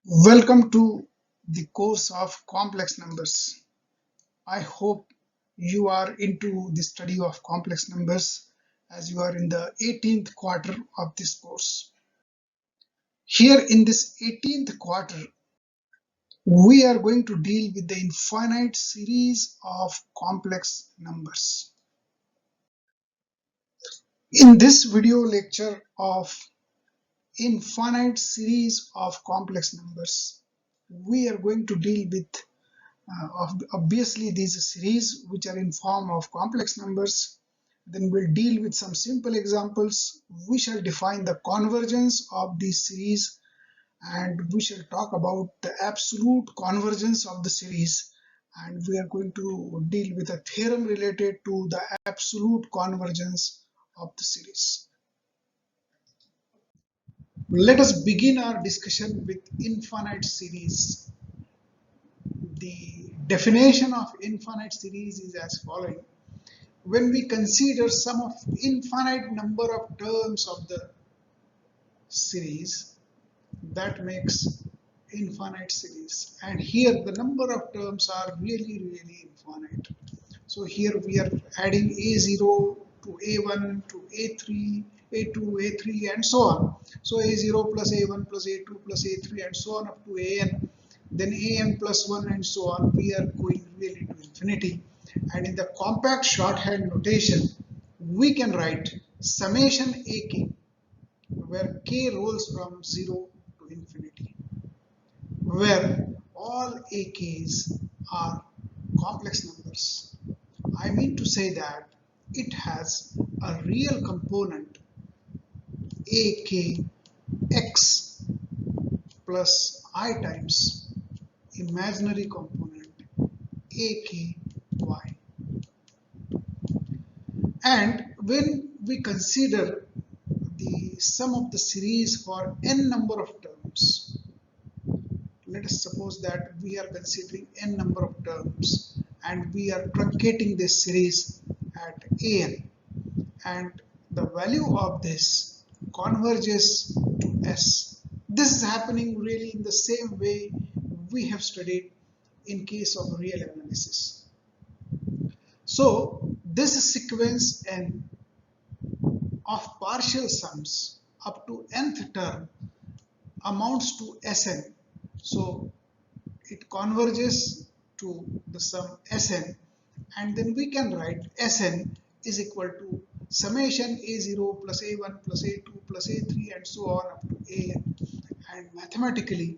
Welcome to the course of complex numbers. I hope you are into the study of complex numbers as you are in the 18th quarter of this course. Here in this 18th quarter, we are going to deal with the infinite series of complex numbers. In this video lecture of infinite series of complex numbers, we are going to deal with obviously these series which are in form of complex numbers. Then we'll deal with some simple examples. We shall define the convergence of these series, and we shall talk about the absolute convergence of the series, and we are going to deal with a theorem related to the absolute convergence of the series. Let us begin our discussion with infinite series. The definition of infinite series is as following. When we consider sum of infinite number of terms of the series, that makes infinite series. And here the number of terms are really infinite. So here we are adding a0 to a1 to a3, a2, a3 and so on. So a0 plus a1 plus a2 plus a3 and so on up to an, then an plus 1 and so on. We are going really to infinity. And in the compact shorthand notation, we can write summation ak, where k rolls from 0 to infinity, where all ak's are complex numbers. I mean to say that it has a real component akx plus I times imaginary component aky. And when we consider the sum of the series for n number of terms, let us suppose that we are considering n number of terms and we are truncating this series at an, and the value of this converges to s. This is happening really in the same way we have studied in case of real analysis. So this sequence n of partial sums up to nth term amounts to Sn. So it converges to the sum Sn, and then we can write Sn is equal to summation a0 plus a1 plus a2 plus a3 and so on up to an. And mathematically,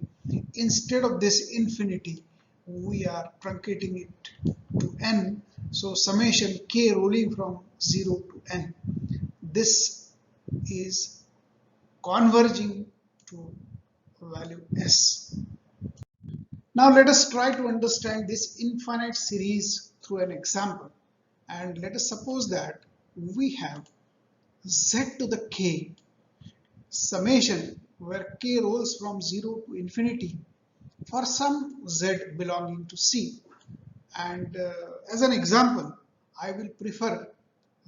instead of this infinity, we are truncating it to n. So summation k rolling from 0 to n. This is converging to value s. Now let us try to understand this infinite series through an example. And let us suppose that we have z to the k summation where k rolls from 0 to infinity for some z belonging to C. And as an example, I will prefer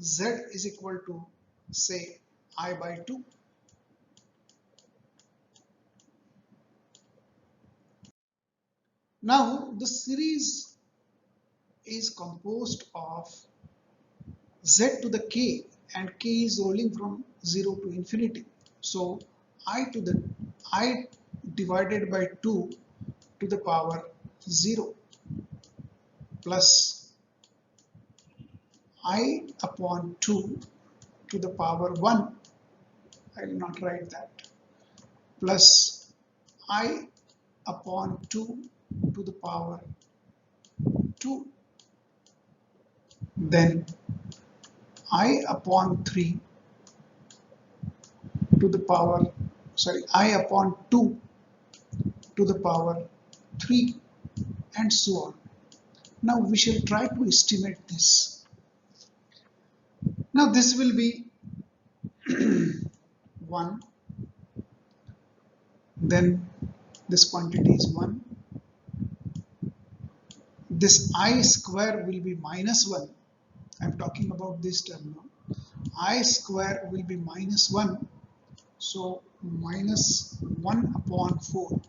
z is equal to say I by 2. Now the series is composed of z to the k, and k is rolling from 0 to infinity. So I divided by 2 to the power 0 plus I upon 2 to the power 1. I will not write that. Plus I upon 2 to the power 2. Then I upon 3 to the power, I upon 2 to the power 3 and so on. Now we shall try to estimate this. Now this will be 1, then this quantity is 1. This I square will be minus 1. I am talking about this term now. I square will be minus 1. So minus 1 upon 4.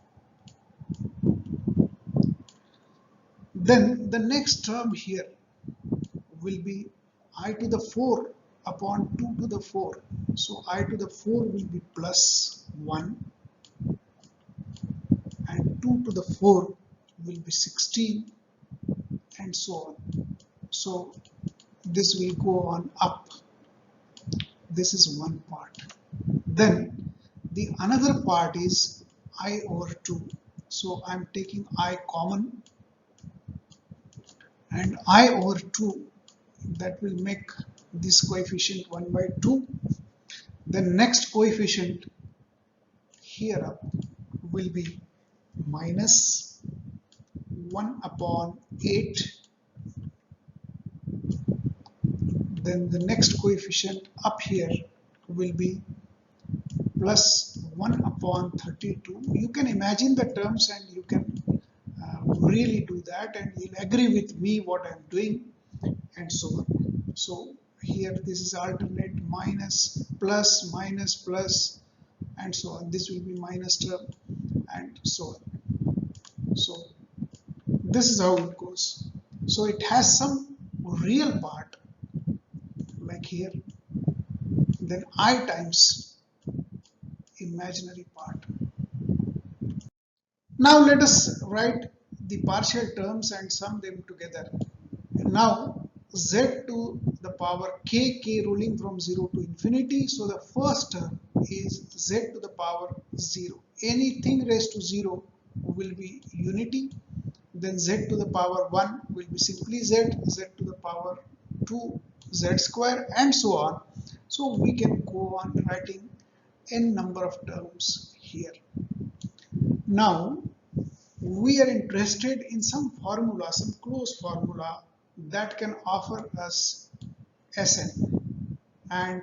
Then the next term here will be I to the 4 upon 2 to the 4. So I to the 4 will be plus 1 and 2 to the 4 will be 16 and so on. So this will go on up. This is one part. Then the another part is I over 2. So I'm taking I common and I over 2, that will make this coefficient 1 by 2. The next coefficient here up will be minus 1 upon 8. Then the next coefficient up here will be plus 1 upon 32. You can imagine the terms and you can really do that, and you'll agree with me what I'm doing, and so on. So here this is alternate minus plus and so on. This will be minus term and so on. So this is how it goes. So it has some real part like here, then I times imaginary part. Now let us write the partial terms and sum them together. Now z to the power k rolling from 0 to infinity. So the first term is z to the power 0. Anything raised to 0 will be unity. Then z to the power 1 will be simply z, z to the power 2 z square and so on. So we can go on writing n number of terms here. Now we are interested in some formula, some closed formula that can offer us Sn. And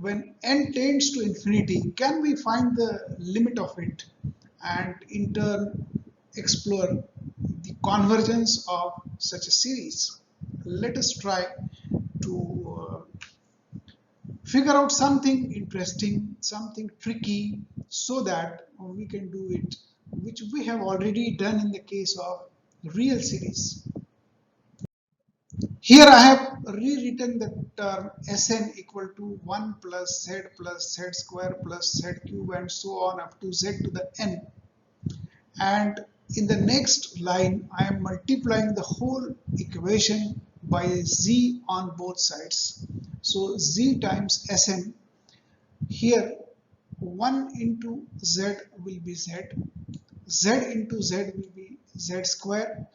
when n tends to infinity, can we find the limit of it and in turn explore the convergence of such a series? Let us try to figure out something interesting, something tricky, so that we can do it, which we have already done in the case of real series. Here I have rewritten the term Sn equal to 1 plus z square plus z cube and so on up to z to the n. And in the next line, I am multiplying the whole equation by z on both sides. So z times Sn, here 1 into z will be z, z into z will be z square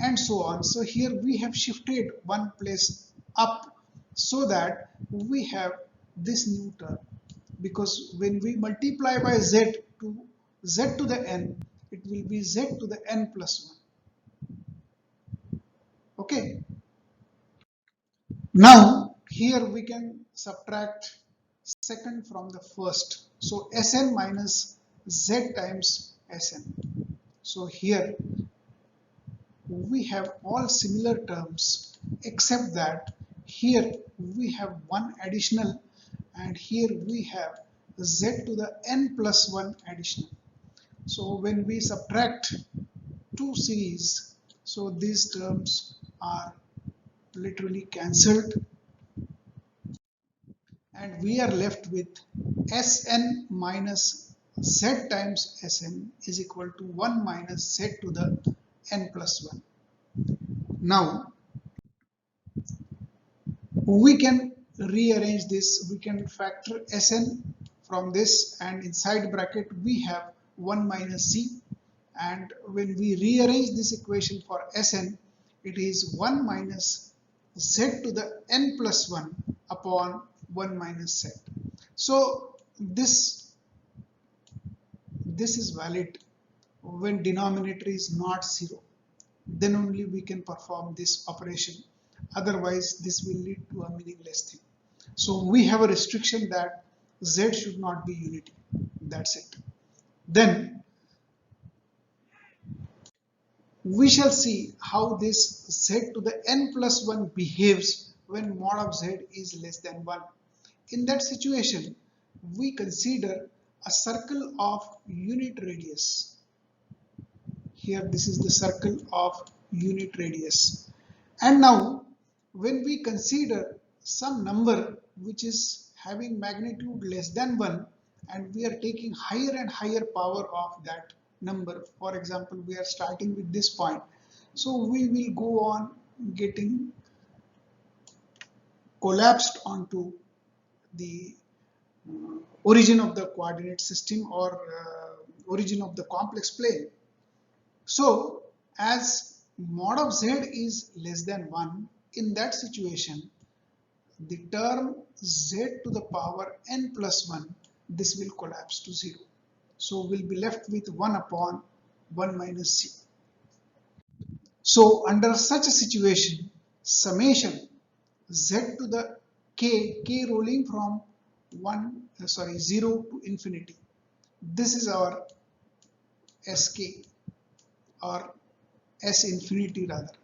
and so on. So here we have shifted one place up so that we have this new term, because when we multiply by z to the n, it will be z to the n plus 1. Okay. Now here we can subtract second from the first. So Sn minus z times Sn. So here we have all similar terms except that here we have one additional and here we have z to the n plus 1 additional. So when we subtract two series, so these terms are literally cancelled and we are left with Sn minus z times Sn is equal to 1 minus z to the n plus 1. Now we can rearrange this, we can factor Sn from this, and inside bracket we have 1 minus z, and when we rearrange this equation for Sn, it is 1 minus z to the n plus 1 upon 1 minus z. So this is valid when denominator is not 0. Then only we can perform this operation. Otherwise, this will lead to a meaningless thing. So we have a restriction that z should not be unity. That's it. Then we shall see how this z to the n plus 1 behaves when mod of z is less than 1. In that situation, we consider a circle of unit radius. Here this is the circle of unit radius. And now when we consider some number which is having magnitude less than 1, and we are taking higher and higher power of that number, for example we are starting with this point, so we will go on getting collapsed onto the origin of the coordinate system, or origin of the complex plane. So as mod of z is less than 1, in that situation the term z to the power n plus 1, this will collapse to 0. So we'll be left with 1 upon 1 minus c. So under such a situation, summation z to the k rolling from 0 to infinity, this is our sk, or s infinity rather,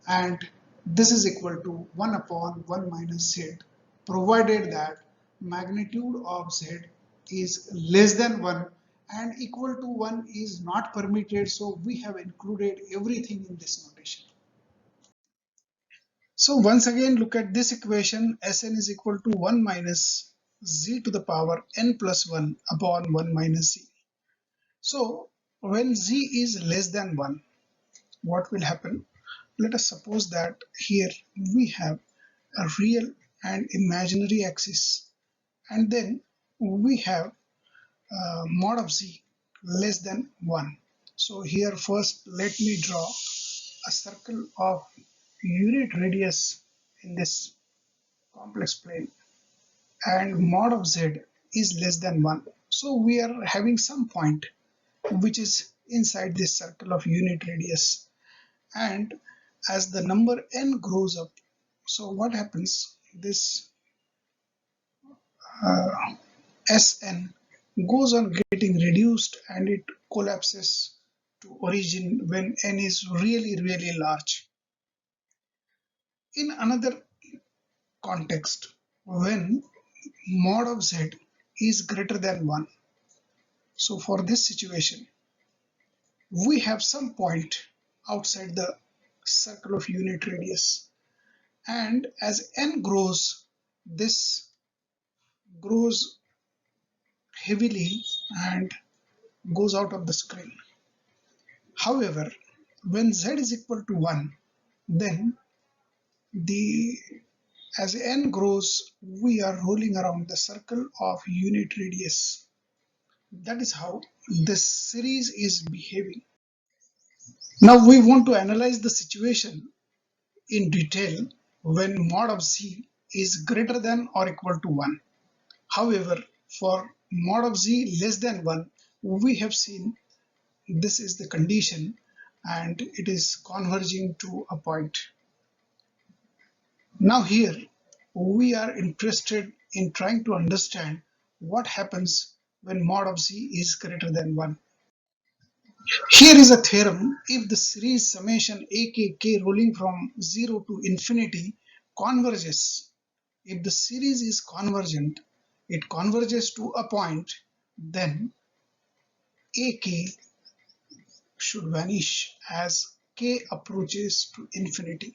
and this is equal to 1 upon 1 minus z, provided that magnitude of z is less than 1 and equal to 1 is not permitted, so we have included everything in this notation. So once again look at this equation, Sn is equal to 1 minus z to the power n plus 1 upon 1 minus z. So when z is less than 1, what will happen? Let us suppose that here we have a real and imaginary axis, and then we have mod of z less than 1. So here first let me draw a circle of unit radius in this complex plane, and mod of z is less than 1. So we are having some point which is inside this circle of unit radius, and as the number n grows up, so what happens, this uh, Sn goes on getting reduced and it collapses to origin when n is really large. In another context, when mod of z is greater than 1, so for this situation we have some point outside the circle of unit radius, and as n grows, this grows heavily and goes out of the screen. However, when z is equal to 1, then the as n grows, we are rolling around the circle of unit radius. That is how this series is behaving. Now we want to analyze the situation in detail when mod of z is greater than or equal to 1. However, for mod of z less than 1, we have seen this is the condition and it is converging to a point. Now here we are interested in trying to understand what happens when mod of z is greater than 1. Here is a theorem: if the series summation akk rolling from 0 to infinity converges, if the series is convergent, it converges to a point, then ak should vanish as k approaches to infinity.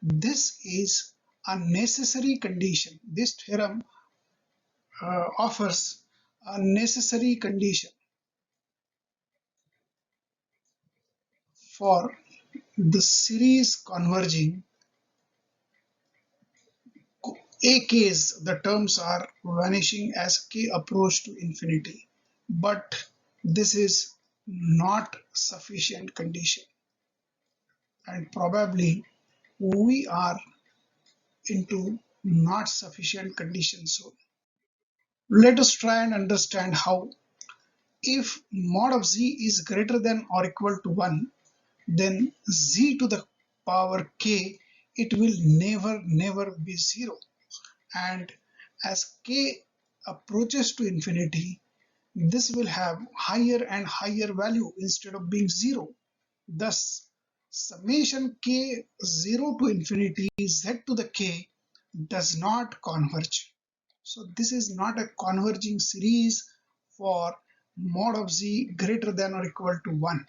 This is a necessary condition. This theorem offers a necessary condition for the series converging. AKs, the terms are vanishing as k approach to infinity, but this is not sufficient condition, and probably we are into not sufficient condition. So let us try and understand how. If mod of z is greater than or equal to 1, then z to the power k, it will never be 0, and as k approaches to infinity, this will have higher and higher value instead of being 0. Thus summation k 0 to infinity z to the k does not converge. So this is not a converging series for mod of z greater than or equal to 1,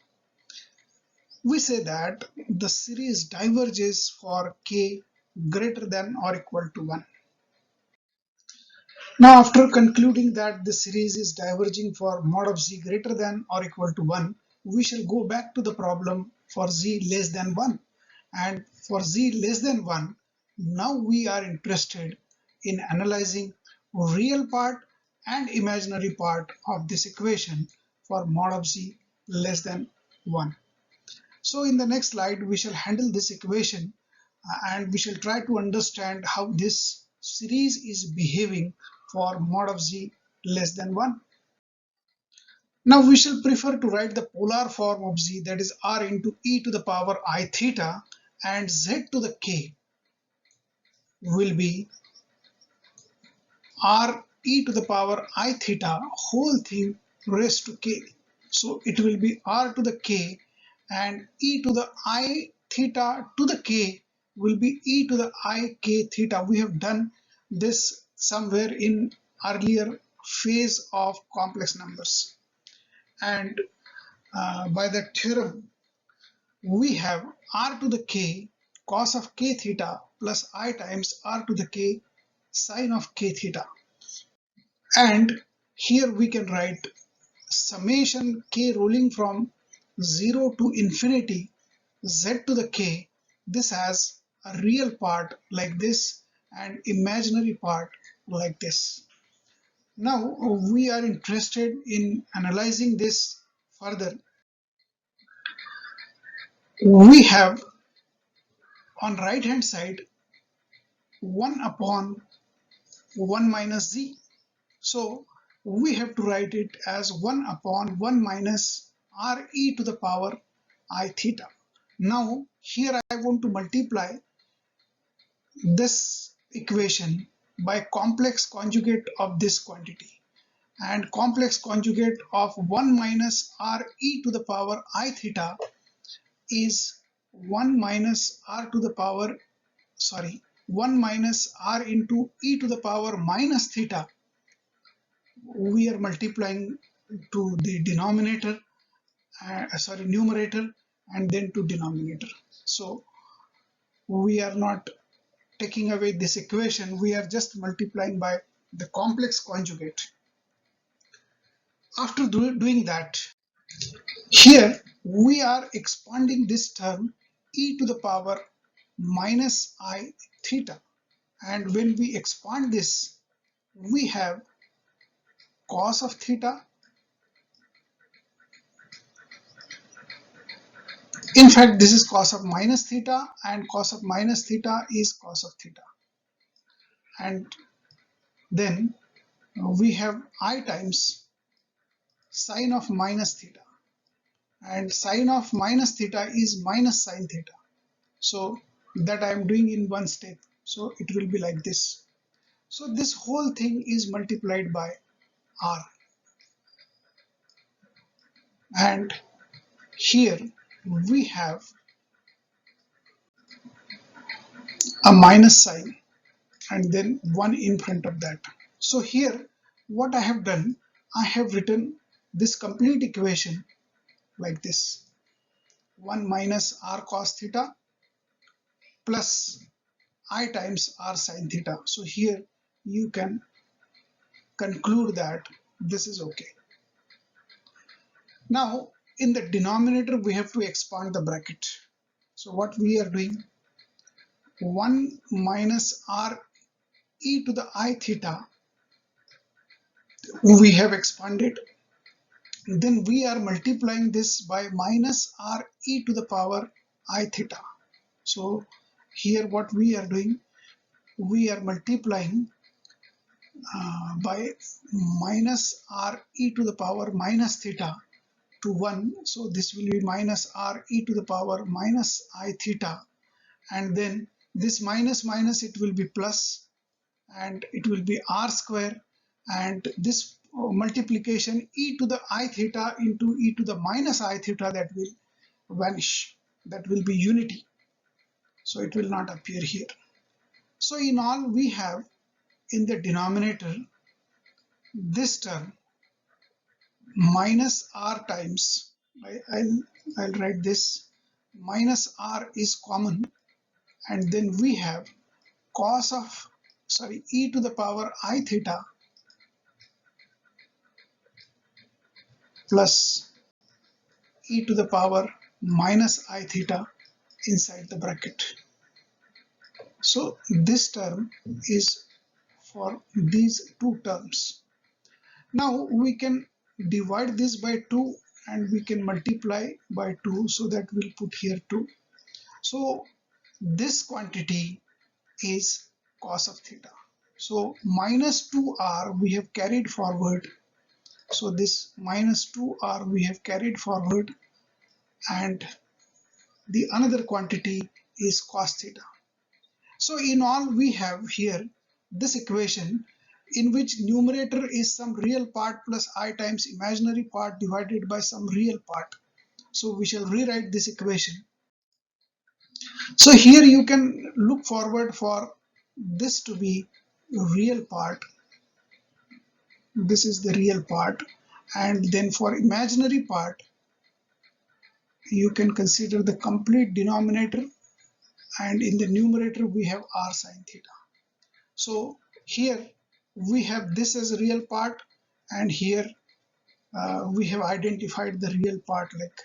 we say that the series diverges for k greater than or equal to 1. Now, after concluding that the series is diverging for mod of z greater than or equal to 1, we shall go back to the problem for z less than 1. And for z less than 1, now we are interested in analyzing real part and imaginary part of this equation for mod of z less than 1. So in the next slide, we shall handle this equation and we shall try to understand how this series is behaving for mod of z less than 1. Now we shall prefer to write the polar form of z, that is r into e to the power I theta, and z to the k will be r e to the power I theta whole thing raised to k. So it will be r to the k, and e to the I theta to the k will be e to the I k theta. We have done this somewhere in earlier phase of complex numbers. And by that theorem, we have r to the k cos of k theta plus I times r to the k sine of k theta. And here we can write summation k rolling from 0 to infinity z to the k. This has a real part like this and imaginary part like this. Now we are interested in analyzing this further. We have on right hand side 1 upon 1 minus z. So we have to write it as 1 upon 1 minus r e to the power I theta. Now here I want to multiply this equation by complex conjugate of this quantity, and complex conjugate of 1 minus r e to the power I theta is 1 minus r to the power 1 minus r into e to the power minus theta. We are multiplying to the numerator and then to denominator. So we are not taking away this equation, we are just multiplying by the complex conjugate. After doing that, here we are expanding this term e to the power minus I theta, and when we expand this, we have cos of theta. In fact, this is cos of minus theta, and cos of minus theta is cos of theta. And then we have I times sine of minus theta, and sine of minus theta is minus sine theta. So that I am doing in one step. So it will be like this. So this whole thing is multiplied by r. And here we have a minus sign and then 1 in front of that. So here what I have done, I have written this complete equation like this: 1 minus r cos theta plus I times r sin theta. So here you can conclude that this is okay. Now in the denominator we have to expand the bracket. So what we are doing, 1 minus r e to the I theta, we have expanded. Then we are multiplying this by minus r e to the power I theta. So here what we are doing, we are multiplying by minus r e to the power minus theta to 1. So this will be minus r e to the power minus I theta, and then this minus minus, it will be plus, and it will be r square, and this multiplication e to the I theta into e to the minus I theta, that will vanish. That will be unity. So it will not appear here. So in all, we have in the denominator this term minus r times, I'll write this, minus r is common, and then we have cos of, sorry, e to the power I theta plus e to the power minus I theta inside the bracket. So this term is for these two terms. Now we can divide this by 2 and we can multiply by 2, so that we'll put here 2. So this quantity is cos of theta. So minus 2r we have carried forward. So this minus 2r we have carried forward, and the another quantity is cos theta. So in all we have here this equation in which numerator is some real part plus I times imaginary part divided by some real part. So we shall rewrite this equation. So here you can look forward for this to be real part. This is the real part, and then for imaginary part you can consider the complete denominator, and in the numerator we have r sine theta. So here we have this as a real part, and here we have identified the real part, like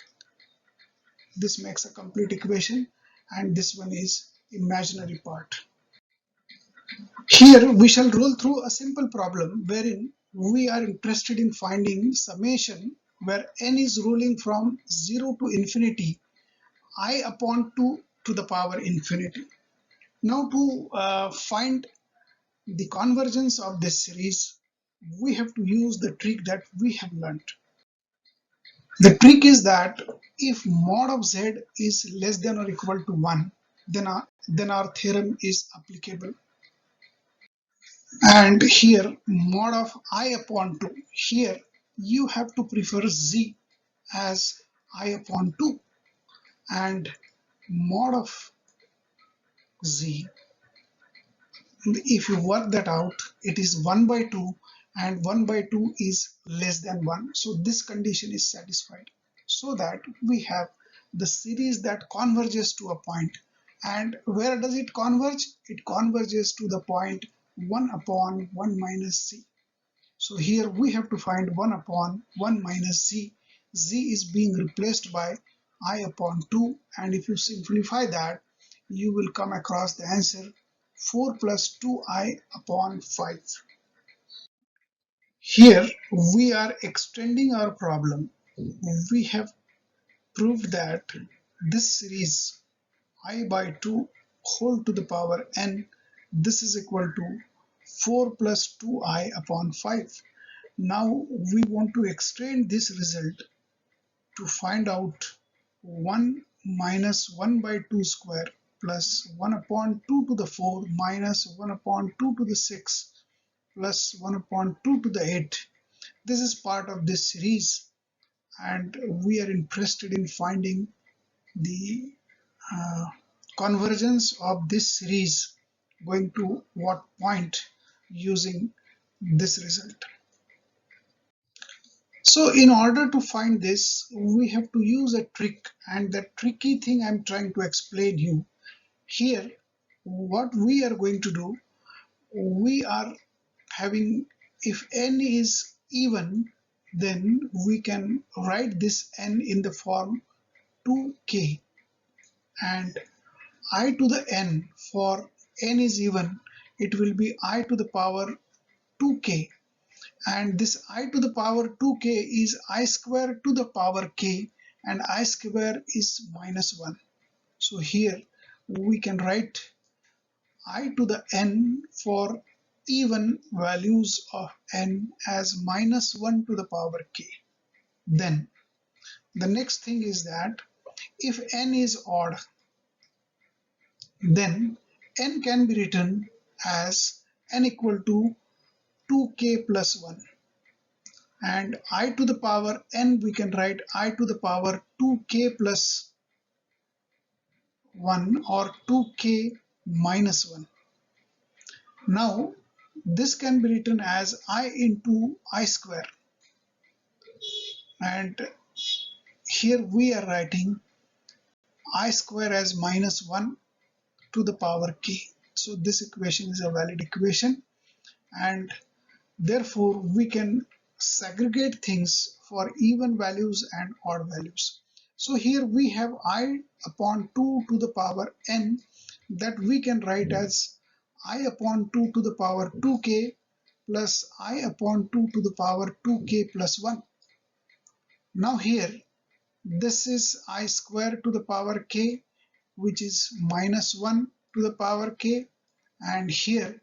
this makes a complete equation, and this one is imaginary part. Here we shall roll through a simple problem wherein we are interested in finding summation where n is ruling from 0 to infinity I upon 2 to the power infinity. Now to find the convergence of this series, we have to use the trick that we have learnt. The trick is that if mod of z is less than or equal to 1, then our theorem is applicable. And here mod of I upon 2, here you have to prefer z as I upon 2, and mod of z, if you work that out, it is 1 by 2, and 1 by 2 is less than 1. So this condition is satisfied, so that we have the series that converges to a point. And where does it converge? It converges to the point 1 upon 1 minus z. So here we have to find 1 upon 1 minus z. Z is being replaced by I upon 2, and if you simplify that, you will come across the answer 4 plus 2i upon 5. Here we are extending our problem. We have proved that this series I by 2 whole to the power n, this is equal to 4 plus 2i upon 5. Now we want to extend this result to find out 1 minus 1 by 2 square plus 1 upon 2 to the 4 minus 1 upon 2 to the 6 plus 1 upon 2 to the 8. This is part of this series, and we are interested in finding the uh, convergence of this series going to what point using this result. So in order to find this, we have to use a trick, and the tricky thing I'm trying to explain you here, what we are going to do, we are having, if n is even, then we can write this n in the form 2k, and I to the n for n is even, it will be I to the power 2k, and this I to the power 2k is I square to the power k, and I square is minus 1. So here we can write I to the n for even values of n as minus 1 to the power k. Then the next thing is that if n is odd, then n can be written as n equal to 2k plus 1, and I to the power n we can write I to the power 2k plus 1 or 2k minus 1. Now this can be written as I into I square. and here we are writing I square as minus 1 to the power k. So this equation is a valid equation, and therefore we can segregate things for even values and odd values. So here we have I upon 2 to the power n, that we can write as I upon 2 to the power 2k plus I upon 2 to the power 2k plus 1. Now here this is I square to the power k, which is minus 1 to the power k, and here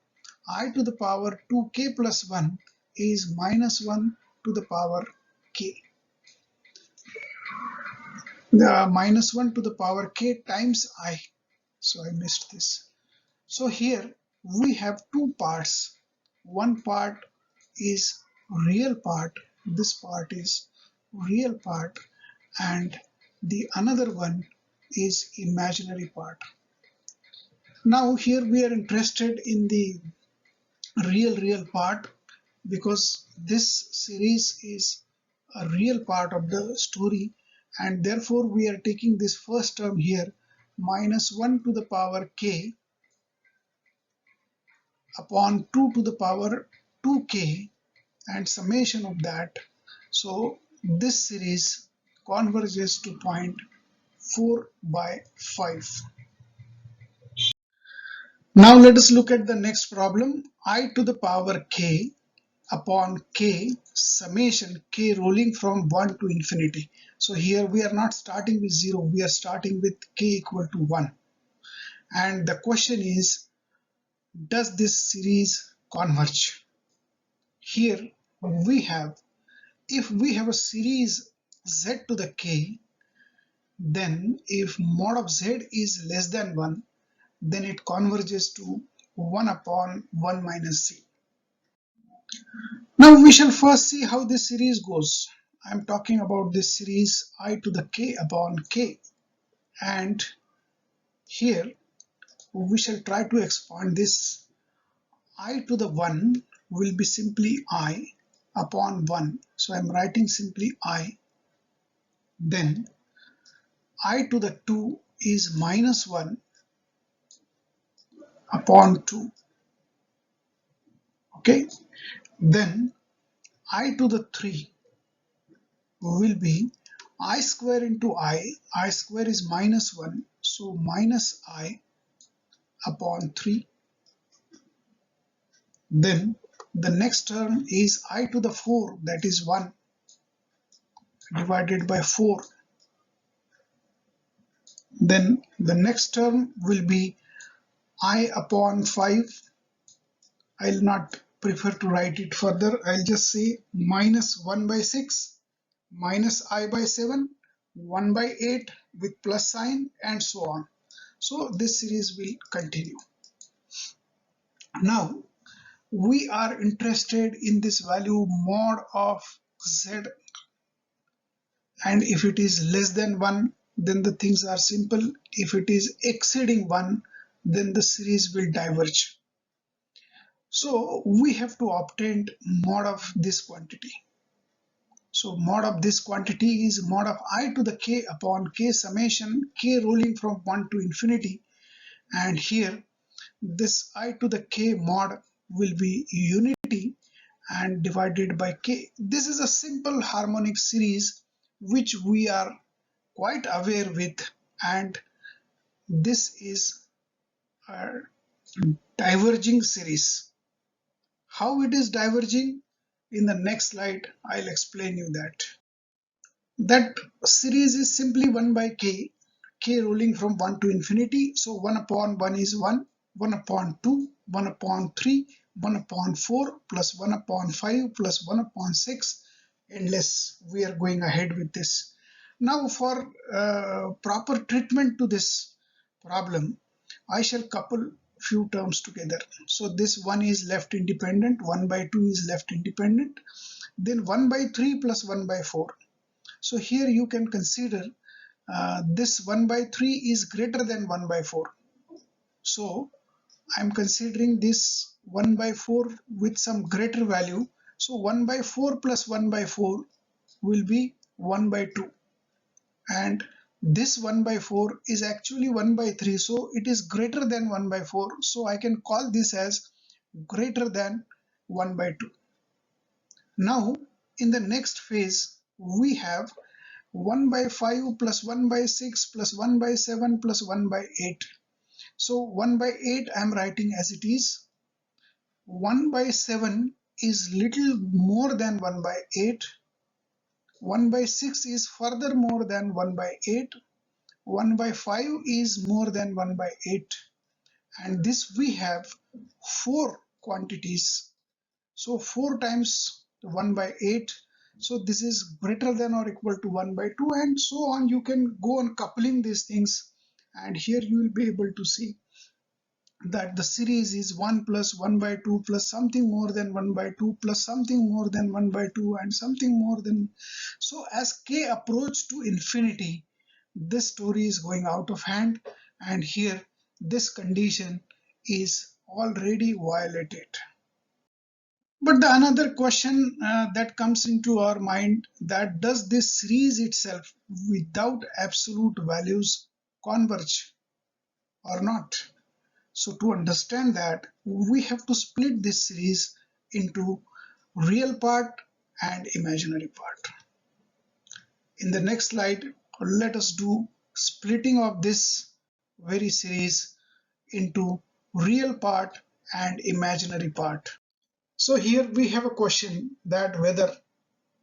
I to the power 2k plus 1 is minus 1 to the power k. The minus 1 to the power k times I. So I missed this. So here we have two parts. One part is real part. This part is real part, and the another one is imaginary part. Now here we are interested in the real part, because this series is a real part of the story, and therefore we are taking this first term here, minus 1 to the power k upon 2 to the power 2k, and summation of that. So this series converges to point 4 by 5. Now let us look at the next problem. I to the power k upon k summation k rolling from 1 to infinity. So here we are not starting with 0, we are starting with k equal to 1. And the question is, does this series converge? Here we have, if we have a series z to the k, then if mod of z is less than 1, then it converges to 1 upon 1 minus z. Now we shall first see how this series goes. I am talking about this series I to the k upon k, and here we shall try to expand this. I to the 1 will be simply I upon 1. So I am writing simply I. Then I to the 2 is minus 1 upon 2. Okay. Then I to the 3 will be I square into I square is minus 1, so minus I upon 3. Then the next term is I to the 4, that is 1 divided by 4. Then the next term will be I upon 5. I'll not prefer to write it further. I'll just say minus 1 by 6, minus I by 7, 1 by 8 with plus sign, and so on. So this series will continue. Now we are interested in this value mod of z, and if it is less than 1, then the things are simple. If it is exceeding 1, then the series will diverge. So we have to obtain mod of this quantity. So mod of this quantity is mod of I to the k upon k summation k rolling from 1 to infinity, and here this I to the k mod will be unity and divided by k. This is a simple harmonic series which we are quite aware with, and this is a diverging series. How it is diverging? In the next slide I'll explain you that. That series is simply 1 by k rolling from 1 to infinity. So 1 upon 1 is 1, 1 upon 2, 1 upon 3, 1 upon 4, plus 1 upon 5, plus 1 upon 6, endless. We are going ahead with this. Now for proper treatment to this problem, I shall couple few terms together. So this 1 is left independent, 1 by 2 is left independent, then 1 by 3 plus 1 by 4. So here you can consider this 1 by 3 is greater than 1 by 4. So I'm considering this 1 by 4 with some greater value. So 1 by 4 plus 1 by 4 will be 1 by 2, and this 1 by 4 is actually 1 by 3, so it is greater than 1 by 4, so I can call this as greater than 1 by 2. Now in the next phase we have 1 by 5 plus 1 by 6 plus 1 by 7 plus 1 by 8. So 1 by 8 I am writing as it is. 1 by 7 is little more than 1 by 8. 1 by 6 is further more than 1 by 8. 1 by 5 is more than 1 by 8. And this we have 4 quantities. So 4 times 1 by 8. So this is greater than or equal to 1 by 2, and so on. You can go on coupling these things, and here you will be able to see that the series is 1 plus 1 by 2 plus something more than 1 by 2 plus something more than 1 by 2 and something more than. So as k approach to infinity, this story is going out of hand, and here this condition is already violated. But the another question that comes into our mind, that does this series itself without absolute values converge or not? So to understand that, we have to split this series into real part and imaginary part. In the next slide, let us do splitting of this very series into real part and imaginary part. So here we have a question that whether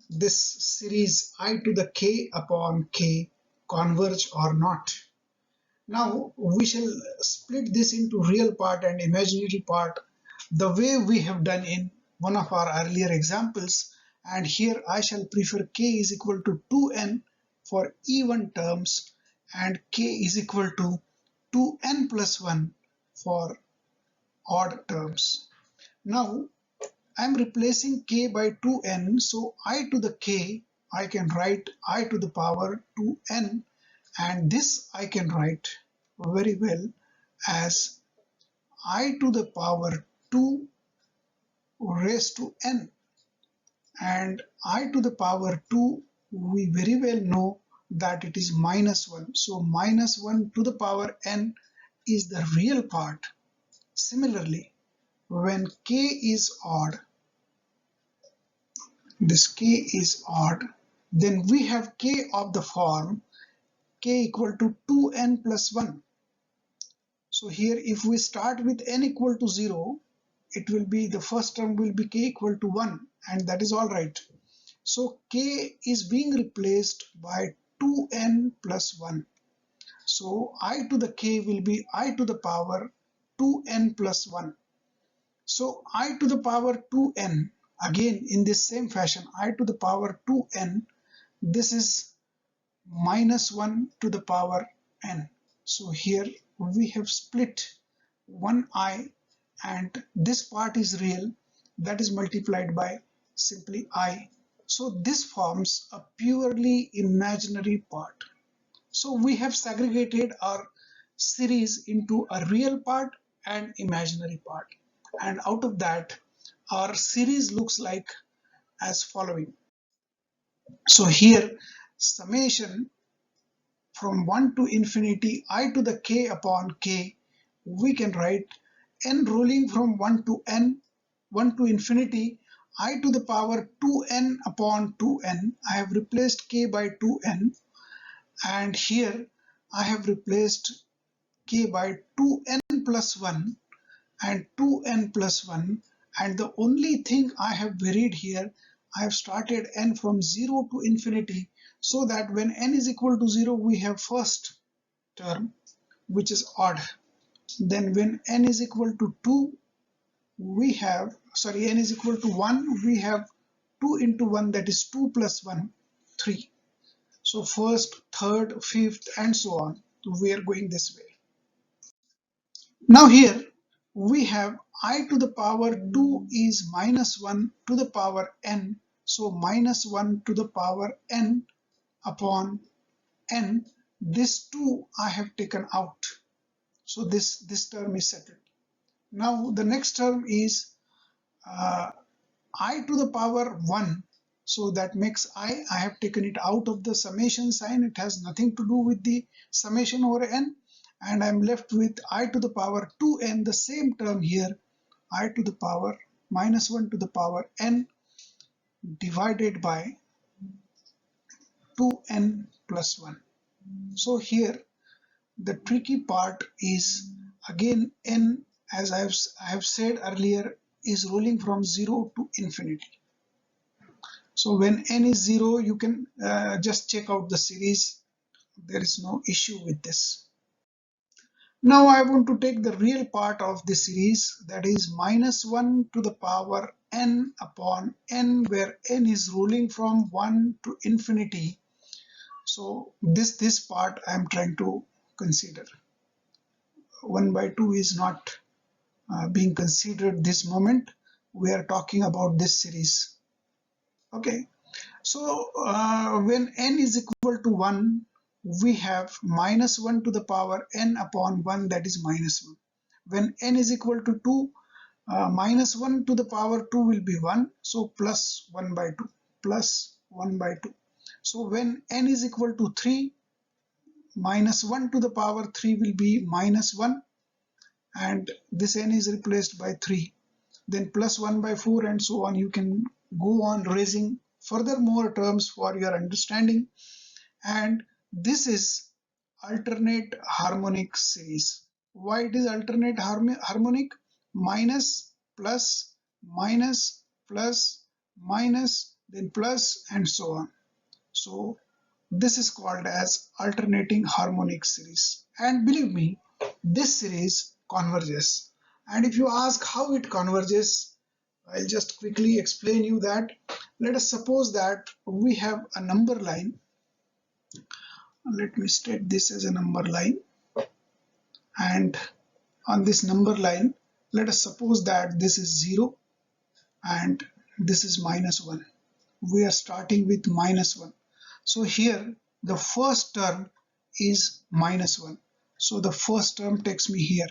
this series I to the k upon k converge or not. Now we shall split this into real part and imaginary part the way we have done in one of our earlier examples, and here I shall prefer k is equal to 2n for even terms and k is equal to 2n plus 1 for odd terms. Now I am replacing k by 2n, so I to the k I can write I to the power 2n, and this I can write very well as I to the power 2 raised to n, and I to the power 2 we very well know that it is minus 1, so minus 1 to the power n is the real part. Similarly, when k is odd, this k is odd, then we have k of the form k equal to 2n plus 1. So here if we start with n equal to 0, it will be the first term will be k equal to 1, and that is all right. So k is being replaced by 2n plus 1. So I to the k will be I to the power 2n plus 1. So I to the power 2n, again in this same fashion, I to the power 2n, this is minus 1 to the power n. So here we have split one I, and this part is real, that is multiplied by simply I. So this forms a purely imaginary part. So we have segregated our series into a real part and imaginary part, and out of that our series looks like as following. So here summation from 1 to infinity I to the k upon k, we can write n rolling from 1 to n, 1 to infinity I to the power 2n upon 2n. I have replaced k by 2n, and here I have replaced k by 2n plus 1 and 2n plus 1, and the only thing I have varied here, I have started n from 0 to infinity, so that when n is equal to 0 we have first term which is odd. Then when n is equal to 2 we have, sorry, n is equal to 1, we have 2 into 1, that is 2 plus 1, 3. So first, third, fifth and so on. We are going this way. Now here we have I to the power 2 is minus 1 to the power n. So minus 1 to the power n upon n. This 2 I have taken out. So this term is settled. Now the next term is I to the power 1. So that makes I have taken it out of the summation sign. It has nothing to do with the summation over n. And I'm left with I to the power 2n, the same term here, I to the power minus 1 to the power n divided by 2n plus 1. So here the tricky part is again n, as I have said earlier, is rolling from 0 to infinity. So when n is 0, you can just check out the series. There is no issue with this. Now I want to take the real part of the series, that is minus 1 to the power n upon n, where n is rolling from 1 to infinity. So this part I am trying to consider. 1 by 2 is not being considered this moment. We are talking about this series. Okay. So when n is equal to 1, we have minus 1 to the power n upon 1, that is minus 1. When n is equal to 2, minus 1 to the power 2 will be 1, so plus 1 by 2, plus 1 by 2. So when n is equal to 3, minus 1 to the power 3 will be minus 1, and this n is replaced by 3. Then plus 1 by 4 and so on. You can go on raising further more terms for your understanding. And this is alternate harmonic series. Why it is alternate harmonic? Minus, plus, minus, plus, minus, then plus, and so on. So this is called as alternating harmonic series. And believe me, this series converges. And if you ask how it converges, I'll just quickly explain you that. Let us suppose that we have a number line. Let me state this as a number line. And on this number line, let us suppose that this is 0 and this is minus 1. We are starting with minus 1. So here the first term is minus 1. So the first term takes me here.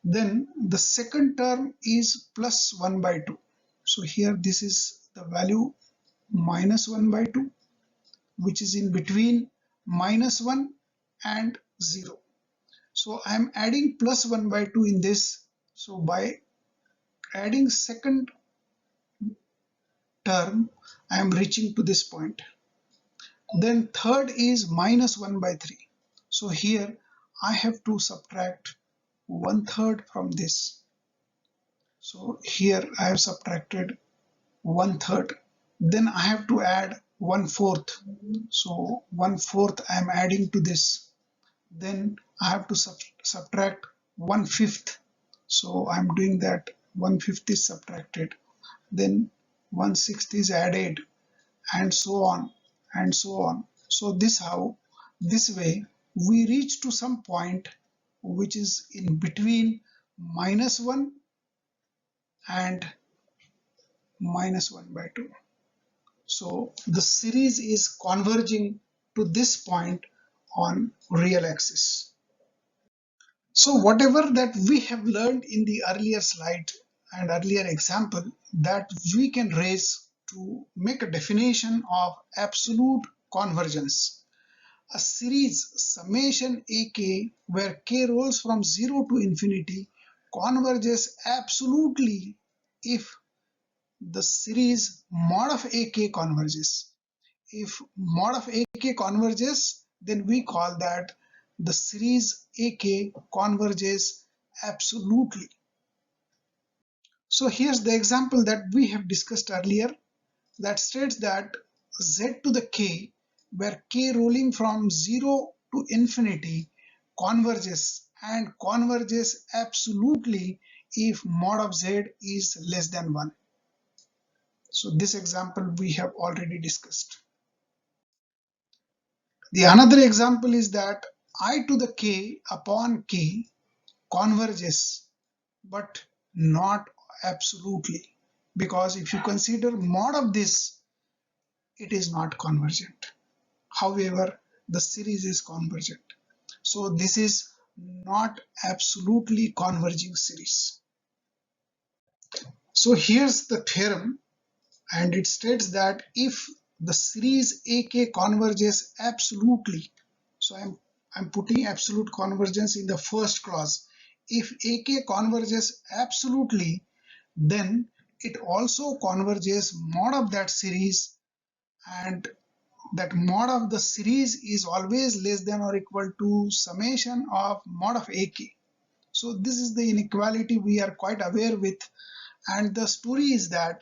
Then the second term is plus 1 by 2. So here this is the value minus 1 by 2, which is in between minus 1 and 0. So I am adding plus 1 by 2 in this. So by adding second term, I am reaching to this point. Then third is minus 1 by 3. So here I have to subtract 1/3 from this. So here I have subtracted 1/3. Then I have to add 1/4. So 1/4 I am adding to this. Then I have to subtract 1/5. So I am doing that. 1/5 is subtracted. Then 1/6 is added, and so on and so on. So this way we reach to some point which is in between minus 1 and minus 1 by 2. So the series is converging to this point on real axis. So whatever that we have learned in the earlier slide and earlier example, that we can raise to make a definition of absolute convergence. A series summation ak where k rolls from 0 to infinity converges absolutely if the series mod of ak converges. If mod of ak converges, then we call that the series ak converges absolutely. So here's the example that we have discussed earlier, that states that z to the k, where k rolling from 0 to infinity converges, and converges absolutely if mod of z is less than 1. So this example we have already discussed. The another example is that I to the k upon k converges, but not absolutely, because if you consider mod of this, it is not convergent. However, the series is convergent. So this is not absolutely converging series. So here's the theorem and it states that if the series AK converges absolutely, so I'm putting absolute convergence in the first clause. If AK converges absolutely, then it also converges mod of that series, and that mod of the series is always less than or equal to summation of mod of AK. So this is the inequality we are quite aware with, and the story is that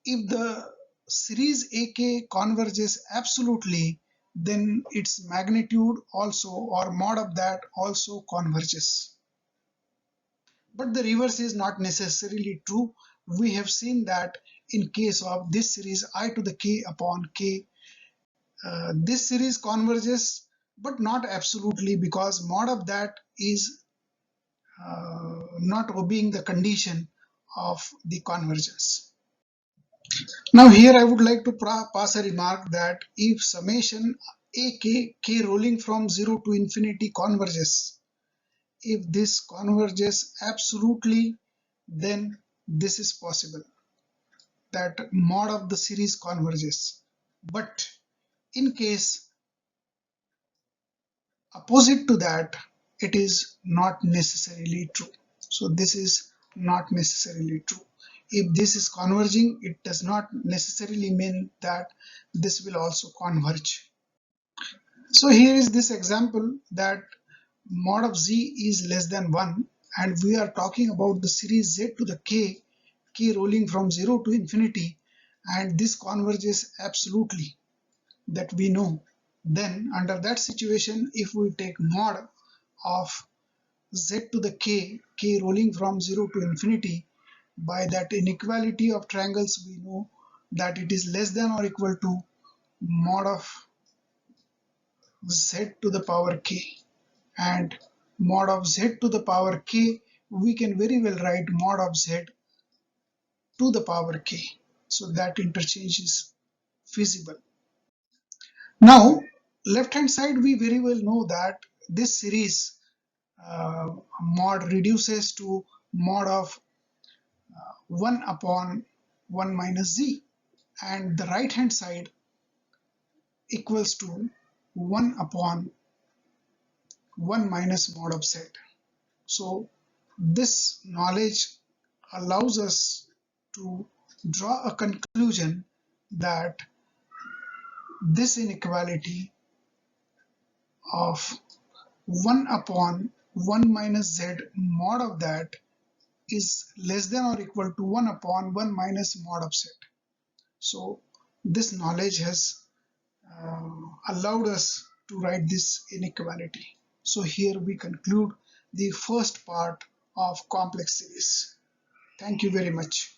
if the series AK converges absolutely, then its magnitude also or mod of that also converges. But the reverse is not necessarily true. We have seen that in case of this series I to the k upon k, this series converges but not absolutely, because mod of that is not obeying the condition of the convergence. Now here I would like to pass a remark that if summation k rolling from 0 to infinity converges, if this converges absolutely, then this is possible, that mod of the series converges. But in case opposite to that, it is not necessarily true. So this is not necessarily true. If this is converging, it does not necessarily mean that this will also converge. So here is this example that mod of z is less than 1, and we are talking about the series z to the k rolling from 0 to infinity, and this converges absolutely, that we know. Then under that situation, if we take mod of z to the k rolling from 0 to infinity, by that inequality of triangles we know that it is less than or equal to mod of z to the power k, and mod of z to the power k, we can very well write mod of z to the power k, so that interchange is feasible. Now left hand side, we very well know that this series mod reduces to mod of 1 upon 1 minus z, and the right hand side equals to 1 upon 1 minus mod of z. So this knowledge allows us to draw a conclusion that this inequality of 1 upon 1 minus z mod of that is less than or equal to 1 upon 1 minus mod of z. So this knowledge has allowed us to write this inequality. So here we conclude the first part of complex series. Thank you very much.